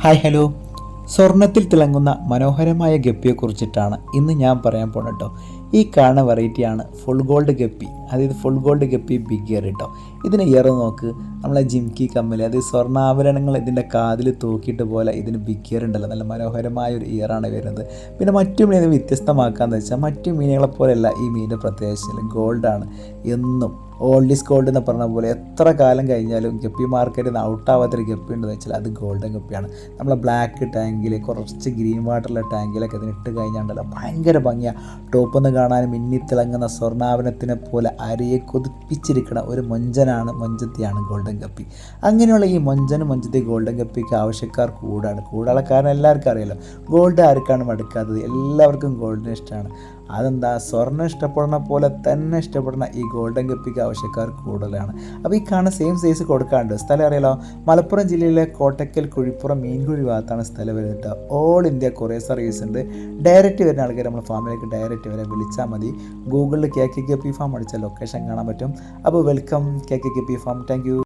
Hi hello. സ്വർണത്തിൽ തിളങ്ങുന്ന മനോഹരമായ ഗപ്പിയെക്കുറിച്ചിട്ടാണ് ഇന്ന് ഞാൻ പറയാൻ പോകുന്നത് കേട്ടോ. ഈ കാണുന്ന വെറൈറ്റിയാണ് ഫുൾ ഗോൾഡ് ഗപ്പി, അതായത് full gold guppy big ear കേട്ടോ. ഇതിന് ഇയർ നോക്ക്, നമ്മളെ ജിംകി കമ്മൽ, അതായത് സ്വർണ്ണാഭരണങ്ങൾ ഇതിൻ്റെ കാതിൽ തൂക്കിയിട്ട് പോലെ ഇതിന് ബിഗ് ഇയർ ഉണ്ടല്ലോ, നല്ല മനോഹരമായ ഒരു ഇയറാണ് വരുന്നത്. പിന്നെ മറ്റു മീനെ വ്യത്യസ്തമാക്കാന്ന് വെച്ചാൽ മറ്റു മീനുകളെ പോലെയല്ല ഈ മീനിൻ്റെ പ്രത്യേകത, ഗോൾഡാണ്. എന്നും ഓൾഡ് ഈസ് ഗോൾഡ് എന്ന് പറഞ്ഞ പോലെ എത്ര കാലം കഴിഞ്ഞാലും ഗപ്പി മാർക്കറ്റിൽ നിന്ന് ഔട്ടാവാത്തൊരു ഗപ്പി ഉണ്ടെന്ന് വെച്ചാൽ അത് ഗോൾഡൻ ഗപ്പിയാണ്. നമ്മളെ ബ്ലാക്ക് ടാങ്കിൽ കുറച്ച് ഗ്രീൻ വാട്ടറിലെ ടാങ്കിലൊക്കെ ഇതിനിട്ട് കഴിഞ്ഞാണ്ടല്ലോ ഭയങ്കര ഭംഗിയാണ്. ടോപ്പിൽ നിന്ന് കാണാൻ മിന്നിത്തിളങ്ങുന്ന സ്വർണ്ണാഭരണത്തിനെ പോലെ അരയെ കൊതിപ്പിച്ചിരിക്കുന്ന ഒരു മൊഞ്ചത്തിയാണ് ഗോൾഡൻ ഗപ്പി. അങ്ങനെയുള്ള ഈ മൊഞ്ചത്തി ഗോൾഡൻ ഗപ്പിക്ക് ആവശ്യക്കാർ കൂടാനുള്ള കാരണം എല്ലാവർക്കും അറിയാലോ. ഗോൾഡ് ആർക്കാണ് മടുക്കാത്തത്, എല്ലാവർക്കും ഗോൾഡിന് ഇഷ്ടമാണ്. അതെന്താ, സ്വർണ്ണം ഇഷ്ടപ്പെടുന്ന പോലെ തന്നെ ഇഷ്ടപ്പെടുന്ന ഈ ഗോൾഡൻ ഗപ്പിക്ക് ആവശ്യക്കാർ കൂടുതലാണ്. അപ്പോൾ ഈ കാണുന്ന സെയിം സൈസ് കൊടുക്കാണ്ട് സ്ഥലം അറിയാലോ. മലപ്പുറം ജില്ലയിലെ കോട്ടക്കൽ കുഴിപ്പുറം മീൻകുഴി ഭാഗത്താണ് സ്ഥലം വരുന്നത്. ഓൾ ഇന്ത്യ കൊറിയർ സർവീസ് ഉണ്ട്. ഡയറക്റ്റ് വരുന്ന ആൾക്കാർ നമ്മുടെ ഫാമിലേക്ക് ഡയറക്റ്റ് വരെ വിളിച്ചാൽ മതി. ഗൂഗിളിൽ KK ഗപ്പി ഫാം അടിച്ചാൽ ലൊക്കേഷൻ കാണാൻ പറ്റും. അപ്പോൾ welcome KK guppy farm. Thank you.